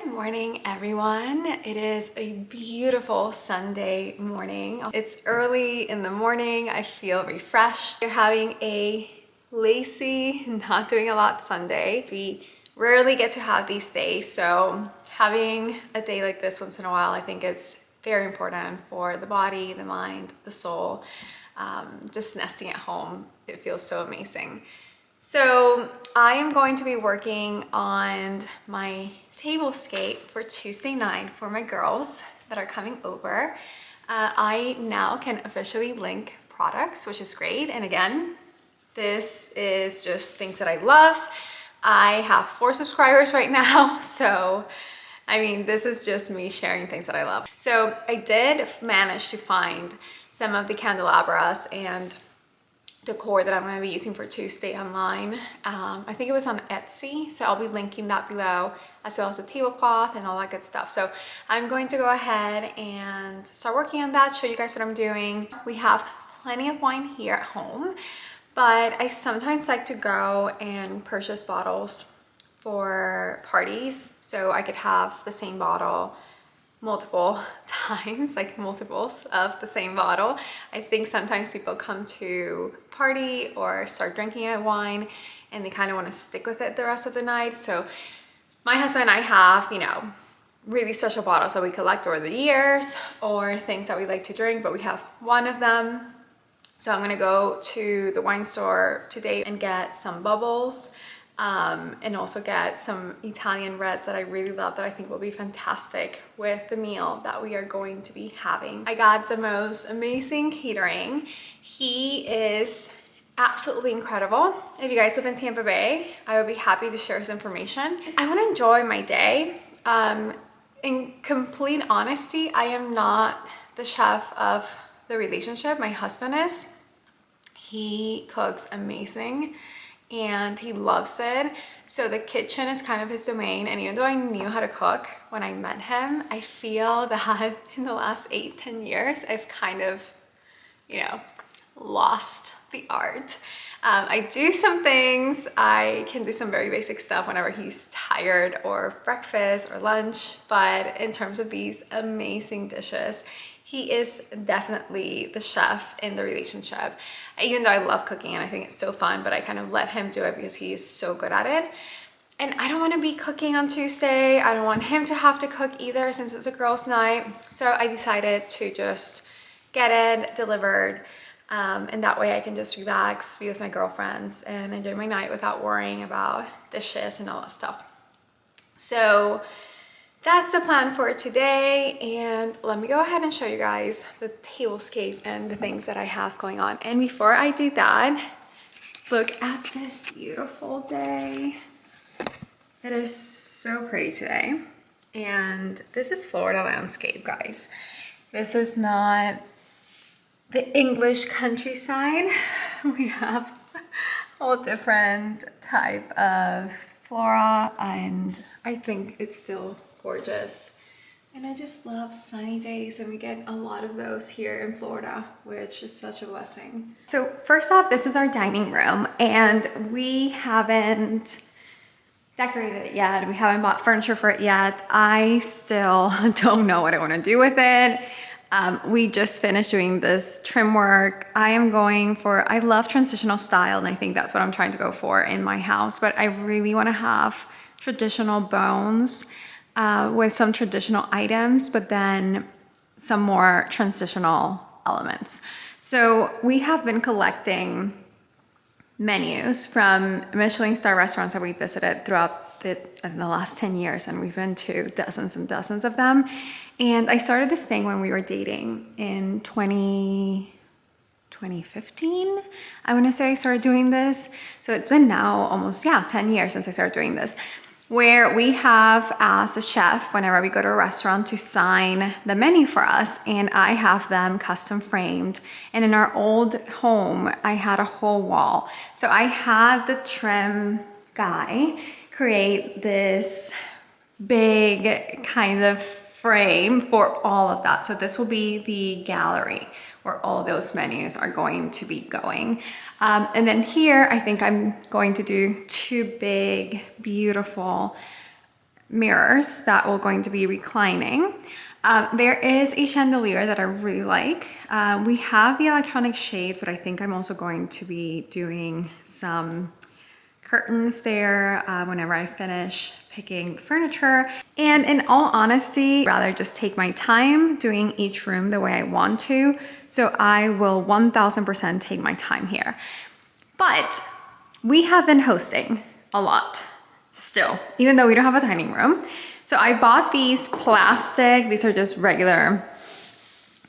Good morning, everyone. It is a beautiful Sunday morning. It's early in the morning. I feel refreshed. We're having a lazy, not doing a lot Sunday. We rarely get to have these days, so having a day like this once in a while, I think it's very important for the body, the mind, the soul. Just nesting at home, it feels so amazing. So I am going to be working on my tablescape for Tuesday night for my girls that are coming over. I now can officially link products, which is great. And again, this is just things that I love. I have 4 subscribers right now, so I mean, this is just me sharing things that I love. So I did manage to find some of the candelabras and decor that I'm going to be using for Tuesday online. I think it was on Etsy, so I'll be linking that below, as well as the tablecloth and all that good stuff. So I'm going to go ahead and start working on that, show you guys what I'm doing. We have plenty of wine here at home, but I sometimes like to go and purchase bottles for parties so I could have the same bottle multiple times, like multiples of the same bottle. I think sometimes people come to party or start drinking a wine and they kind of want to stick with it the rest of the night. So my husband and I have, you know, really special bottles that we collect over the years, or things that we like to drink, but we have one of them. So I'm gonna go to the wine store today and get some bubbles, and also get some Italian reds that I really love, that I think will be fantastic with the meal that we are going to be having. I got the most amazing catering. He is absolutely incredible. If you guys live in Tampa Bay, I would be happy to share his information. I want to enjoy my day. In complete honesty, I am not the chef of the relationship. My husband is. He cooks amazing and he loves it. So the kitchen is kind of his domain. And even though I knew how to cook when I met him, I feel that in the last 8-10 years, I've kind of, you know, lost the art. I do some things. I can do some very basic stuff whenever he's tired, or breakfast or lunch. But in terms of these amazing dishes, he is definitely the chef in the relationship. Even though I love cooking and I think it's so fun, but I kind of let him do it because he is so good at it. And I don't want to be cooking on Tuesday. I don't want him to have to cook either, since it's a girls' night. So I decided to just get it delivered. And that way I can just relax, be with my girlfriends, and enjoy my night without worrying about dishes and all that stuff. So that's the plan for today, and let me go ahead and show you guys the tablescape and the things that I have going on. And before I do that, look at this beautiful day. It is so pretty today. And this is Florida landscape, guys. This is not the English countryside. We have all different type of flora, and I think it's still gorgeous. And I just love sunny days, and we get a lot of those here in Florida, which is such a blessing. So first off, this is our dining room, and we haven't decorated it yet. We haven't bought furniture for it yet. I still don't know what I want to do with it. We just finished doing this trim work. I love transitional style, and I think that's what I'm trying to go for in my house, but I really want to have traditional bones with some traditional items, but then some more transitional elements. So we have been collecting menus from Michelin star restaurants that we visited throughout the last 10 years, and we've been to dozens and dozens of them. And I started this thing when we were dating in 2015. I want to say I started doing this. So it's been now almost, 10 years since I started doing this, where we have asked a chef whenever we go to a restaurant to sign the menu for us, and I have them custom framed. And in our old home, I had a whole wall. So I had the trim guy create this big kind of frame for all of that. So this will be the gallery where all those menus are going to be going. And then here, I think I'm going to do 2 big, beautiful mirrors that will going to be reclining. There is a chandelier that I really like. We have the electronic shades, but I think I'm also going to be doing some curtains there whenever I finish picking furniture. And in all honesty, I'd rather just take my time doing each room the way I want to. So I will 1000% take my time here. But we have been hosting a lot still, even though we don't have a dining room. So I bought these are just regular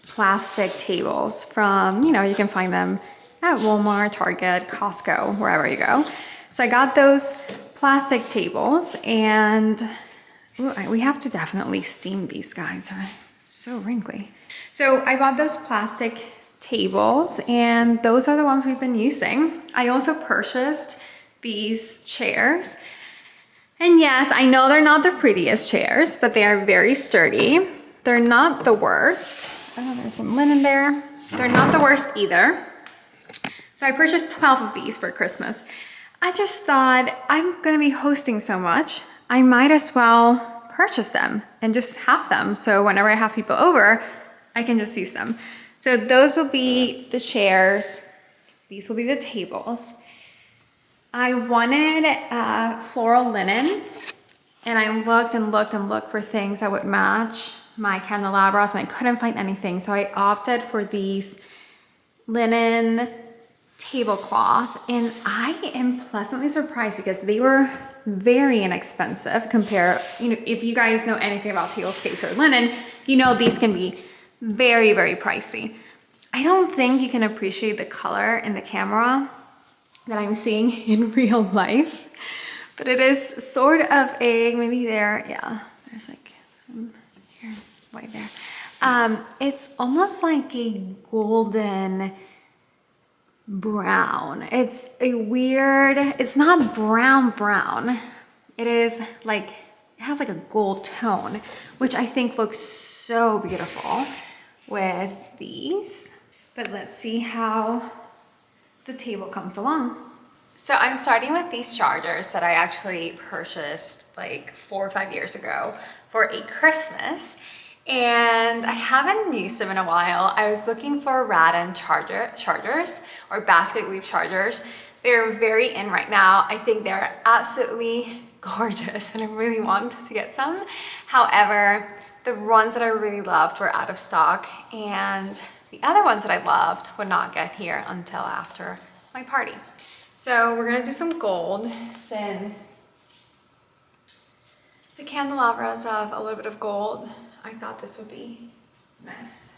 plastic tables from, you know, you can find them at Walmart, Target, Costco, wherever you go. So I got those plastic tables, and we have to definitely steam these guys. They're so wrinkly. So I bought those plastic tables, and those are the ones we've been using. I also purchased these chairs. And yes, I know they're not the prettiest chairs, but they are very sturdy. They're not the worst. Oh, there's some linen there. They're not the worst either. So I purchased 12 of these for Christmas. I just thought, I'm gonna be hosting so much, I might as well purchase them and just have them. So whenever I have people over, I can just use them. So those will be the chairs. These will be the tables. I wanted floral linen, and I looked and looked and looked for things that would match my candelabras, and I couldn't find anything. So I opted for these linen tablecloth, and I am pleasantly surprised because they were very inexpensive compared, you know, if you guys know anything about tablescapes or linen, you know these can be very, very pricey. I don't think you can appreciate the color in the camera that I'm seeing in real life, but it is sort of a, maybe there, yeah, there's like some here, white there. It's almost like a golden brown. It's a weird, it's not brown. It is like, it has like a gold tone, which I think looks so beautiful with these. But let's see how the table comes along. So I'm starting with these chargers that I actually purchased like 4 or 5 years ago for a Christmas, and I haven't used them in a while. I was looking for Radon chargers or basket weave chargers. They're very in right now. I think they're absolutely gorgeous, and I really want to get some. However, the ones that I really loved were out of stock, and the other ones that I loved would not get here until after my party. So we're gonna do some gold, since the candelabras have a little bit of gold. I thought this would be nice.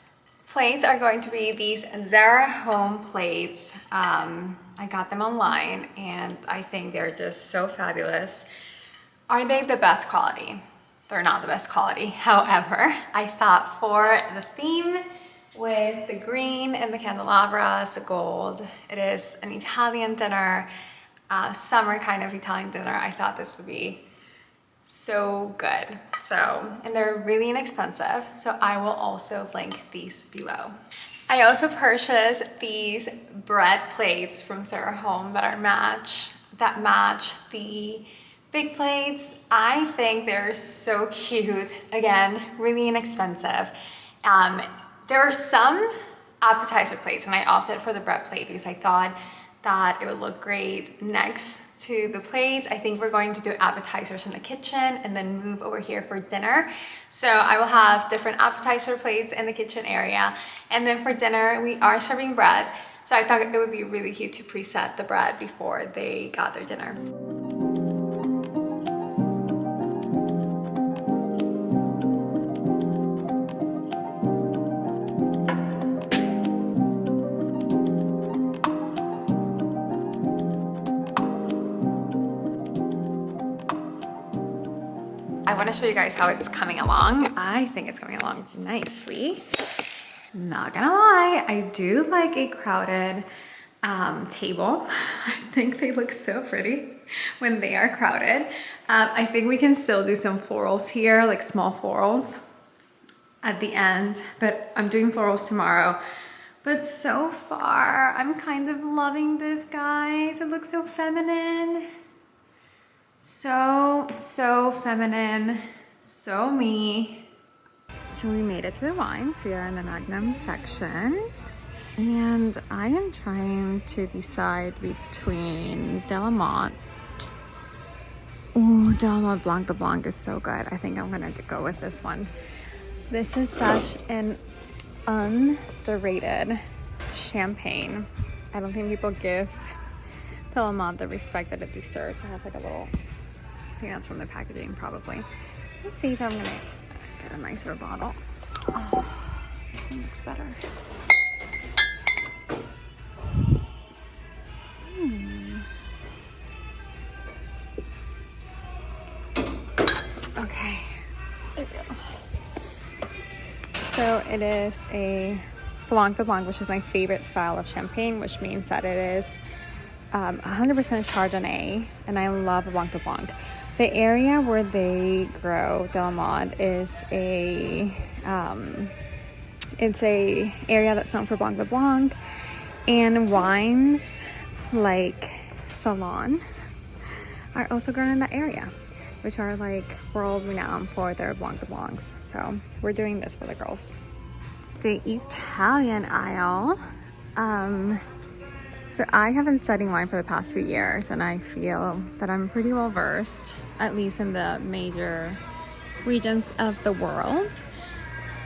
Plates are going to be these Zara home plates. I got them online, and I think they're just so fabulous. Are they the best quality? They're not the best quality. However, I thought for the theme with the green and the candelabras, the gold, it is an Italian dinner, summer kind of Italian dinner. I thought this would be so good. So, and they're really inexpensive, so I will also link these below. I also purchased these bread plates from Zara Home that match the big plates. I think they're so cute. Again, really inexpensive. There are some appetizer plates, and I opted for the bread plate because I thought that it would look great next to the plates. I think we're going to do appetizers in the kitchen and then move over here for dinner. So I will have different appetizer plates in the kitchen area. And then for dinner, we are serving bread. So I thought it would be really cute to preset the bread before they got their dinner. I want to show you guys how it's coming along. I think it's coming along nicely. Not gonna lie, I do like a crowded table. I think they look so pretty when they are crowded. I think we can still do some florals here, like small florals at the end, but I'm doing florals tomorrow. But so far, I'm kind of loving this, guys. It looks so feminine. So feminine, so me. So we made it to the wines. We are in the Magnum section. And I am trying to decide between Delamont. Oh, Delamont Blanc de Blanc is so good. I think I'm gonna go with this one. This is such an underrated champagne. I don't think people give Delamont the respect that it deserves. It has like a little, I think that's from the packaging probably. Let's see if I'm gonna get a nicer bottle. Oh, this one looks better. Okay, there we go. So it is a Blanc de Blanc, which is my favorite style of champagne, which means that it is 100% Chardonnay, and I love Blanc de Blanc. The area where they grow Delamont is it's a area that's known for Blanc de Blanc, and wines like Salon are also grown in that area, which are like world renowned for their Blanc de Blancs. So we're doing this for the girls. The Italian aisle. So I have been studying wine for the past few years, and I feel that I'm pretty well versed, at least in the major regions of the world.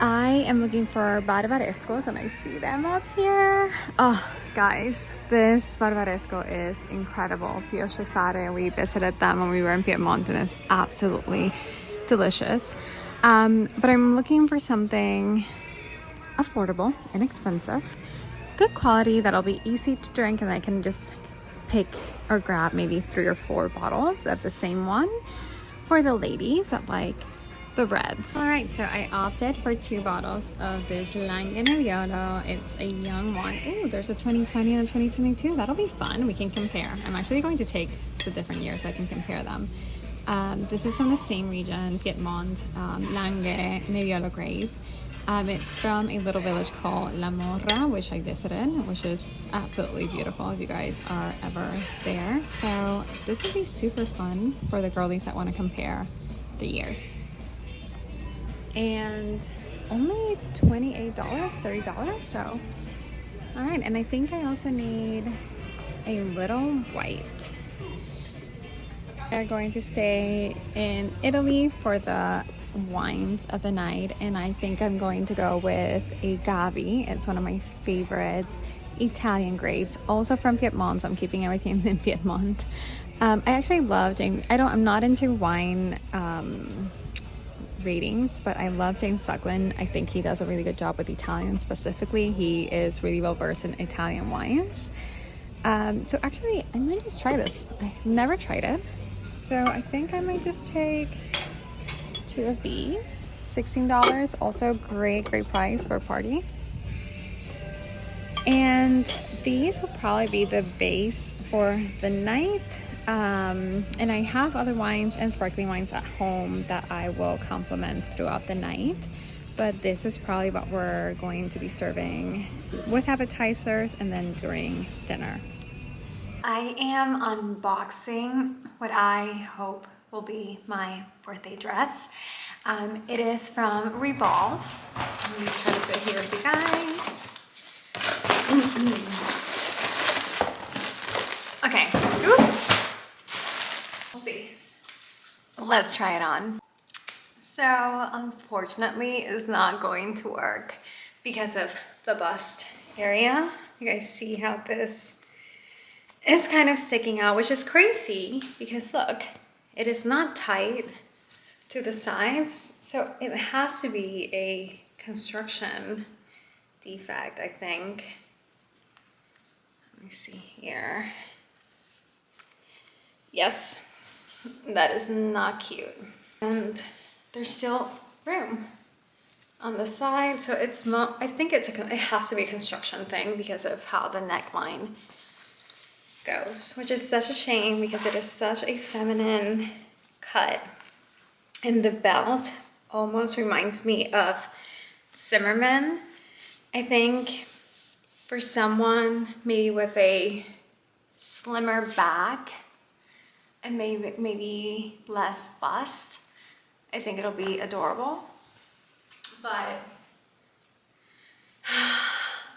I am looking for Barbarescos, and I see them up here. Oh, guys, this Barbaresco is incredible. Pio Cesare, we visited them when we were in Piedmont, and it's absolutely delicious. But I'm looking for something affordable, inexpensive, good quality, that'll be easy to drink, and I can just pick or grab maybe 3 or 4 bottles of the same one for the ladies that like the reds. All right, so I opted for 2 bottles of this Langhe Nebbiolo. It's a young one. Oh, there's a 2020 and a 2022. That'll be fun. We can compare. I'm actually going to take the different years so I can compare them. This is from the same region, Piedmont, Langhe Nebbiolo grape. It's from a little village called La Morra, which I visited, which is absolutely beautiful if you guys are ever there. So this would be super fun for the girlies that want to compare the years. And only $28, $30, so all right. And I think I also need a little white. We're going to stay in Italy for the wines of the night, and I think I'm going to go with a Gavi. It's one of my favorite Italian grapes, also from Piedmont, so I'm keeping everything in Piedmont. I actually love James. I'm not into wine ratings, but I love James Suckling. I think he does a really good job with Italian specifically. He is really well versed in Italian wines. So actually I might just try this. I've never tried it, so I think I might just take 2 of these. $16, also great price for a party. And these will probably be the base for the night. And I have other wines and sparkling wines at home that I will complement throughout the night. But this is probably what we're going to be serving with appetizers and then during dinner. I am unboxing what I hope will be my birthday dress. It is from Revolve. Let me just try to put it here with you guys. Okay. Ooh. Let's see. Let's try it on. So unfortunately it's not going to work because of the bust area. You guys see how this is kind of sticking out, which is crazy because look, it is not tight to the sides, so it has to be a construction defect, I think. Let me see here. Yes, that is not cute. And there's still room on the side, so it's I think it has to be a construction thing because of how the neckline goes, which is such a shame because it is such a feminine cut. And the belt almost reminds me of Zimmermann. I think for someone maybe with a slimmer back, and maybe less bust. I think it'll be adorable, but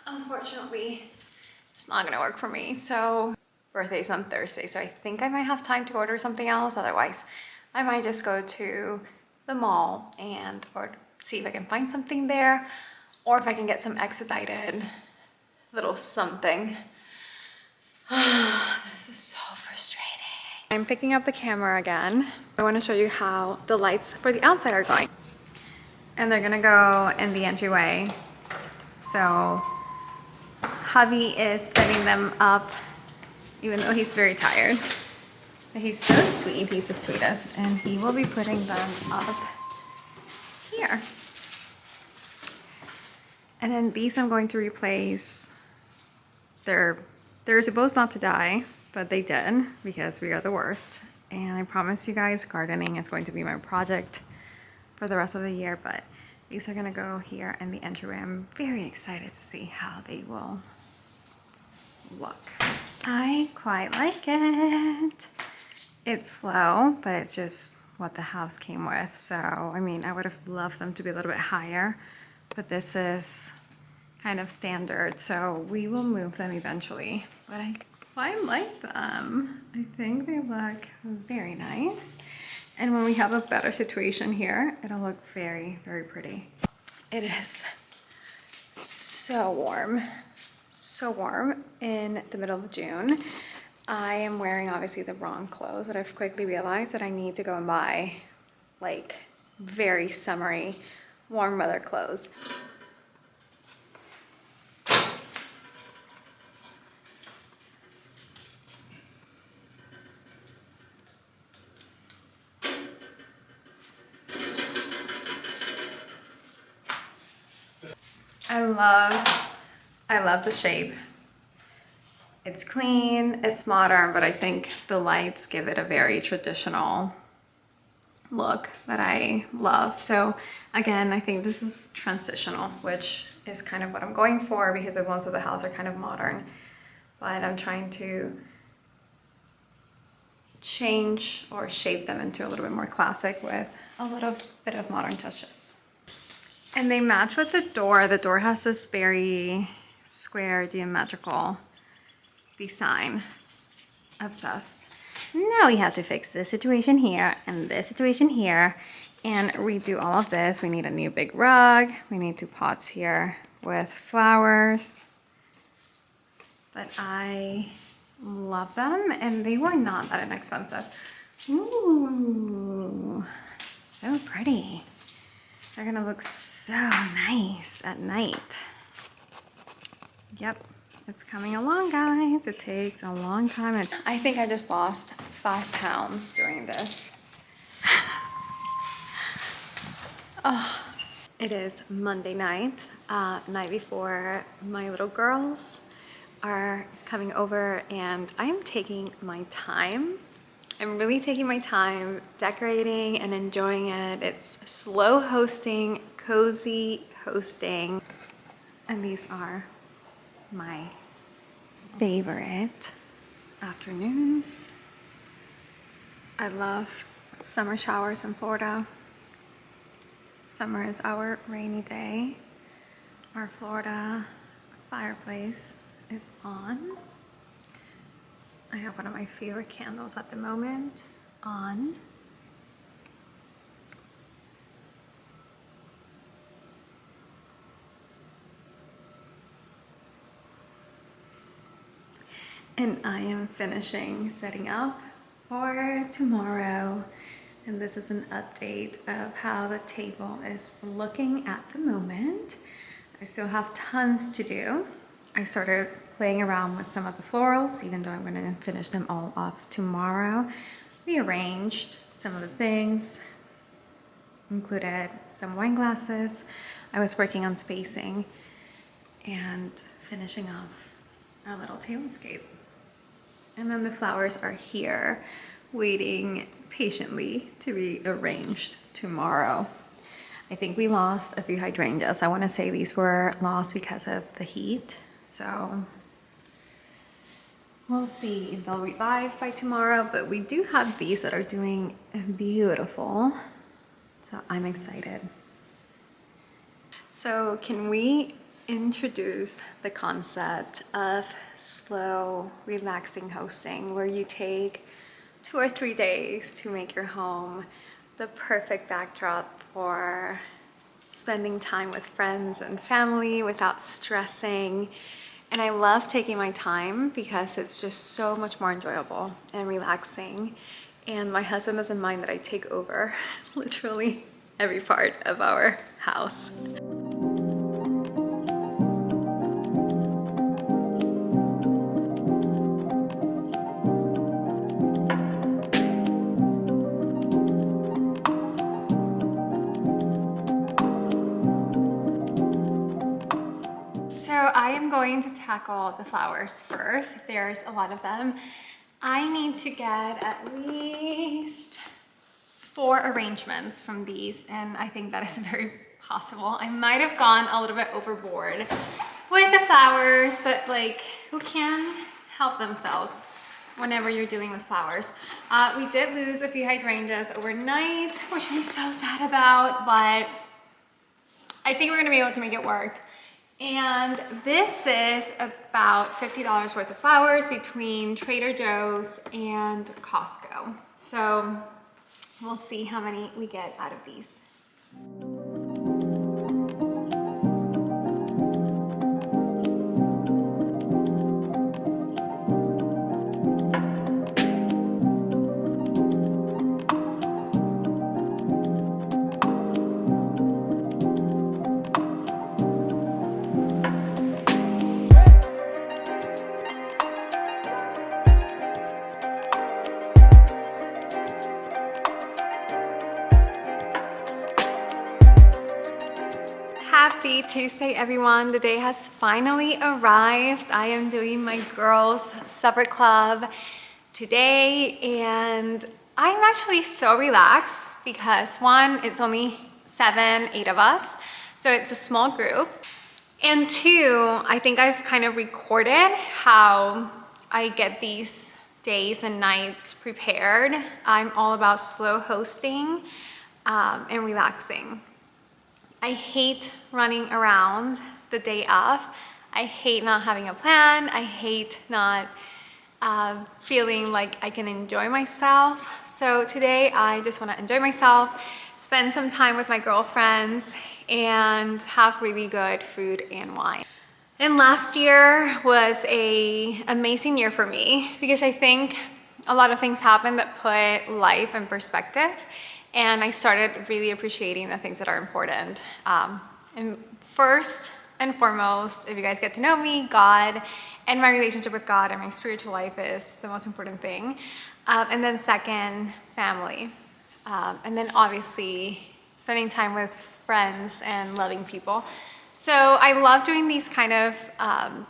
unfortunately it's not gonna work for me. So birthday's on Thursday, so I think I might have time to order something else. Otherwise I might just go to the mall and or see if I can find something there, or if I can get some expedited little something. This is so frustrating. I'm picking up the camera again. I want to show you how the lights for the outside are going. And they're gonna go in the entryway. So hubby is setting them up, even though he's very tired. But he's so sweet, he's the sweetest. And he will be putting them up here. And then these I'm going to replace. They're supposed not to die, but they did because we are the worst. And I promise you guys, gardening is going to be my project for the rest of the year, but these are gonna go here in the entryway. I'm very excited to see how they will look. I quite like it. It's slow, but it's just what the house came with. So, I mean, I would have loved them to be a little bit higher, but this is kind of standard, so we will move them eventually. But I quite like them. I think they look very nice. And when we have a better situation here, it'll look very, very pretty. It is so warm in the middle of June. I am wearing obviously the wrong clothes, but I've quickly realized that I need to go and buy like very summery, warm weather clothes. I love the shape. It's clean, it's modern, but I think the lights give it a very traditional look that I love. So again, I think this is transitional, which is kind of what I'm going for because the ones of the house are kind of modern, but I'm trying to change or shape them into a little bit more classic with a little bit of modern touches. And they match with the door. The door has this very square geometrical design. Obsessed. Now we have to fix this situation here and this situation here and redo all of this. We need a new big rug. We need 2 pots here with flowers. But I love them and they were not that inexpensive. Ooh, so pretty. They're gonna look so nice at night. Yep, it's coming along, guys. It takes a long time. I think I just lost 5 pounds doing this. Oh, it is Monday night, night before my little girls are coming over, and I am taking my time. I'm really taking my time decorating and enjoying it. It's slow hosting, cozy hosting, and these are my favorite afternoons. I love summer showers in Florida. Summer is our rainy day. Our Florida fireplace is on. I have one of my favorite candles at the moment on. And I am finishing setting up for tomorrow. And this is an update of how the table is looking at the moment. I still have tons to do. I started playing around with some of the florals, even though I'm going to finish them all off tomorrow. Rearranged some of the things, included some wine glasses. I was working on spacing and finishing off our little tablescape. And then the flowers are here, waiting patiently to be arranged tomorrow. I think we lost a few hydrangeas. I want to say these were lost because of the heat. So We'll see if they'll revive by tomorrow, but we do have these that are doing beautiful. So I'm excited. So can we introduce the concept of slow, relaxing hosting, where you take 2 or 3 days to make your home the perfect backdrop for spending time with friends and family without stressing. And I love taking my time because it's just so much more enjoyable and relaxing. And my husband doesn't mind that I take over literally every part of our house. So I am going to tackle the flowers first. There's a lot of them. I need to get at least 4 arrangements from these, and I think that is very possible. I might have gone a little bit overboard with the flowers, but like, who can help themselves whenever you're dealing with flowers? We did lose a few hydrangeas overnight, which I'm so sad about, but I think we're gonna be able to make it work. And this is about $50 worth of flowers between Trader Joe's and Costco. So we'll see how many we get out of these. Happy Tuesday, everyone. The day has finally arrived. I am doing my girls' supper club today, and I'm actually so relaxed because 1, it's only 7, 8 of us, so it's a small group. And 2, I think I've kind of recorded how I get these days and nights prepared. I'm all about slow hosting and relaxing. I hate running around the day of. I hate not having a plan. I hate not feeling like I can enjoy myself. So today I just want to enjoy myself, spend some time with my girlfriends, and have really good food and wine. And last year was an amazing year for me because I think a lot of things happened that put life in perspective. And I started really appreciating the things that are important. And first and foremost, if you guys get to know me, God and my relationship with God and my spiritual life is the most important thing. And then second, family. And then obviously spending time with friends and loving people. So I love doing these kind of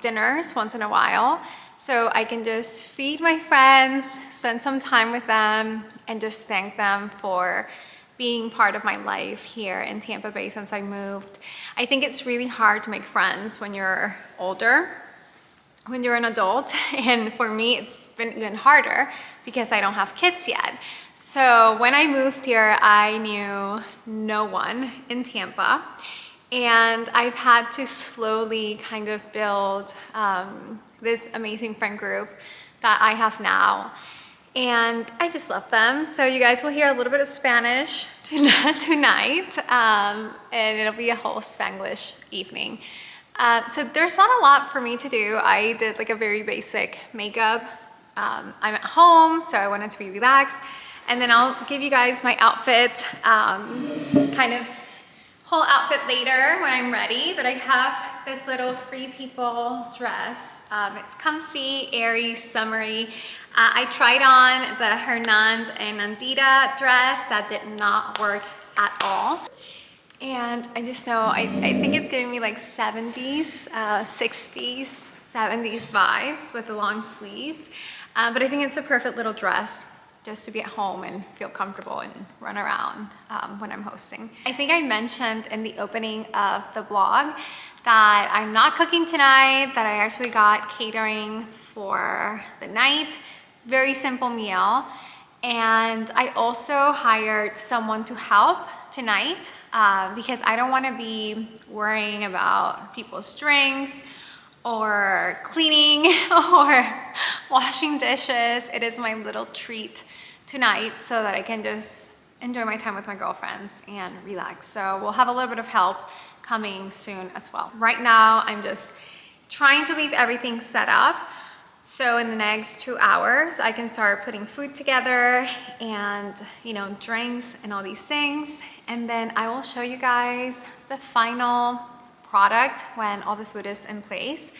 dinners once in a while. So I can just feed my friends, spend some time with them, and just thank them for being part of my life here in Tampa Bay since I moved. I think it's really hard to make friends when you're older, when you're an adult. And for me, it's been even harder because I don't have kids yet. So when I moved here, I knew no one in Tampa. And I've had to slowly kind of build this amazing friend group that I have now. And I just love them. So you guys will hear a little bit of Spanish tonight, and it'll be a whole Spanglish evening. So there's not a lot for me to do. I did like a very basic makeup. I'm at home, so I wanted to be relaxed. And then I'll give you guys my outfit, kind of whole outfit later when I'm ready. But I have this little Free People dress. It's comfy, airy, summery. I tried on the Hernand and Nandita dress. That did not work at all. And I just know, I think it's giving me like 70s, 60s, 70s vibes with the long sleeves. But I think it's a perfect little dress just to be at home and feel comfortable and run around when I'm hosting. I think I mentioned in the opening of the blog that I'm not cooking tonight, that I actually got catering for the night. Very simple meal. And I also hired someone to help tonight because I don't want to be worrying about people's drinks or cleaning or washing dishes. It is my little treat tonight so that I can just enjoy my time with my girlfriends and relax. So we'll have a little bit of help coming soon as well. Right now, I'm just trying to leave everything set up. So in the next 2 hours, I can start putting food together and, you know, drinks and all these things. And then I will show you guys the final product when all the food is in place.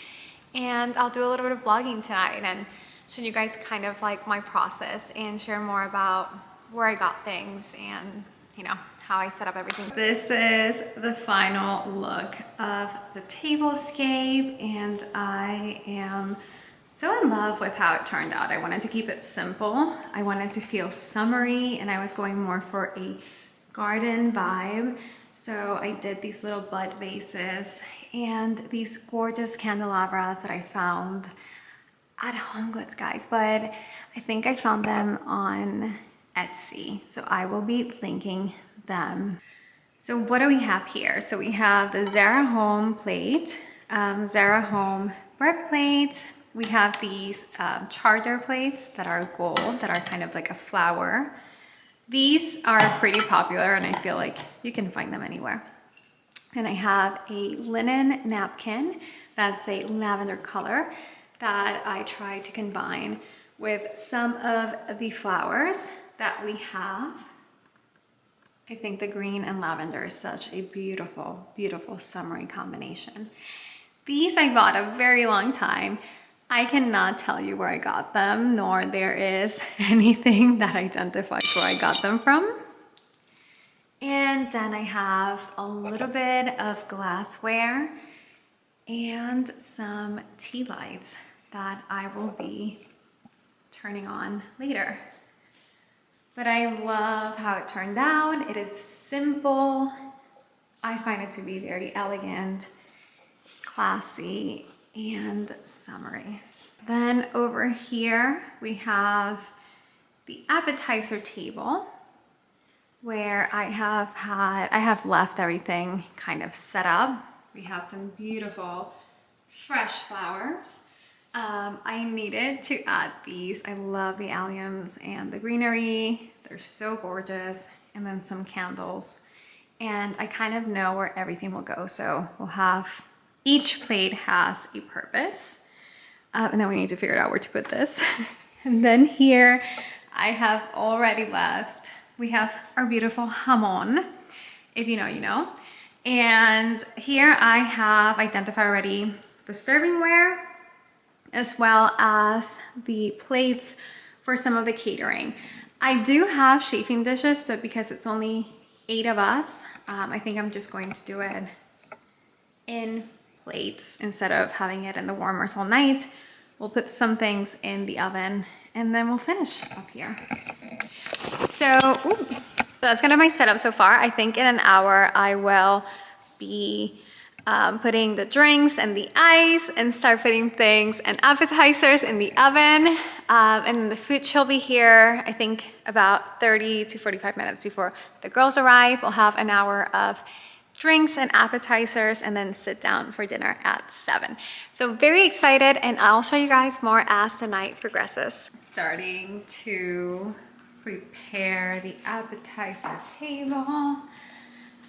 And I'll do a little bit of vlogging tonight and show you guys kind of like my process and share more about where I got things and, you know, how I set up everything. This is the final look of the tablescape, and I am so in love with how it turned out. I wanted to keep it simple. I wanted to feel summery, and I was going more for a garden vibe. So I did these little bud vases and these gorgeous candelabras that I found at HomeGoods, guys, but I think I found them on Etsy. So I will be linking them. So what do we have here? So we have the Zara Home plate, Zara Home bread plate. We have these charger plates that are gold, that are kind of like a flower. These are pretty popular and I feel like you can find them anywhere. And I have a linen napkin that's a lavender color that I tried to combine with some of the flowers that we have. I think the green and lavender is such a beautiful, beautiful summery combination. These I bought a very long time. I cannot tell you where I got them, nor there is anything that identifies where I got them from. And then I have a little bit of glassware and some tea lights that I will be turning on later. But I love how it turned out. It is simple. I find it to be very elegant, classy, and summery. Then over here we have the appetizer table where I have left everything kind of set up. We have some beautiful fresh flowers. I needed to add these. I love the alliums and the greenery. They're so gorgeous. And then some candles. And I kind of know where everything will go. So we'll have, each plate has a purpose. And then we need to figure out where to put this. And then here I have already left, we have our beautiful jamon. If you know, you know. And here I have identified already the servingware as well as the plates for some of the catering. I do have chafing dishes, but because it's only 8 of us, I think I'm just going to do it in plates instead of having it in the warmers all night. We'll put some things in the oven and then we'll finish up here. So that's kind of my setup so far. I think in an hour I will be putting the drinks and the ice and start putting things and appetizers in the oven. And then the food should be here, I think about 30 to 45 minutes before the girls arrive. We'll have an hour of drinks and appetizers and then sit down for dinner at 7. So very excited, and I'll show you guys more as the night progresses. Starting to prepare the appetizer table.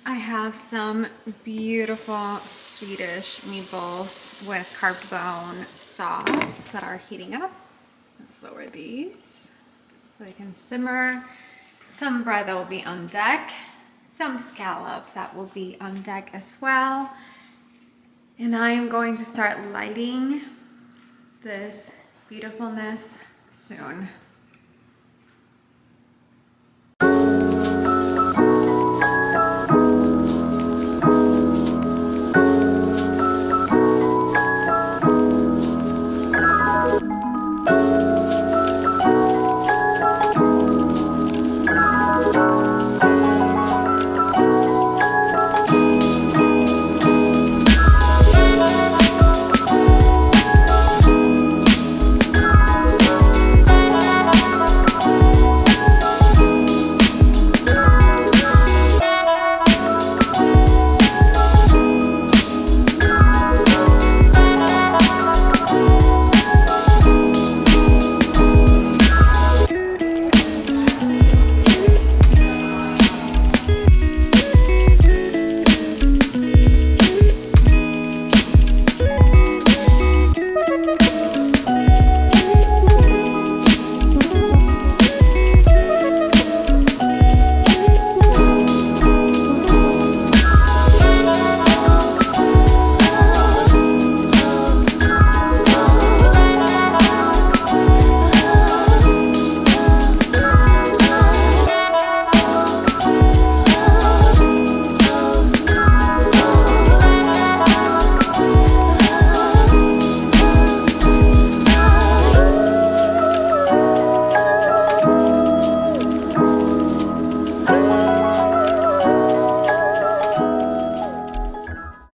I have some beautiful Swedish meatballs with carved bone sauce that are heating up. Let's lower these so they can simmer. Some bread that will be on deck. Some scallops that will be on deck as well. And I am going to start lighting this beautifulness soon.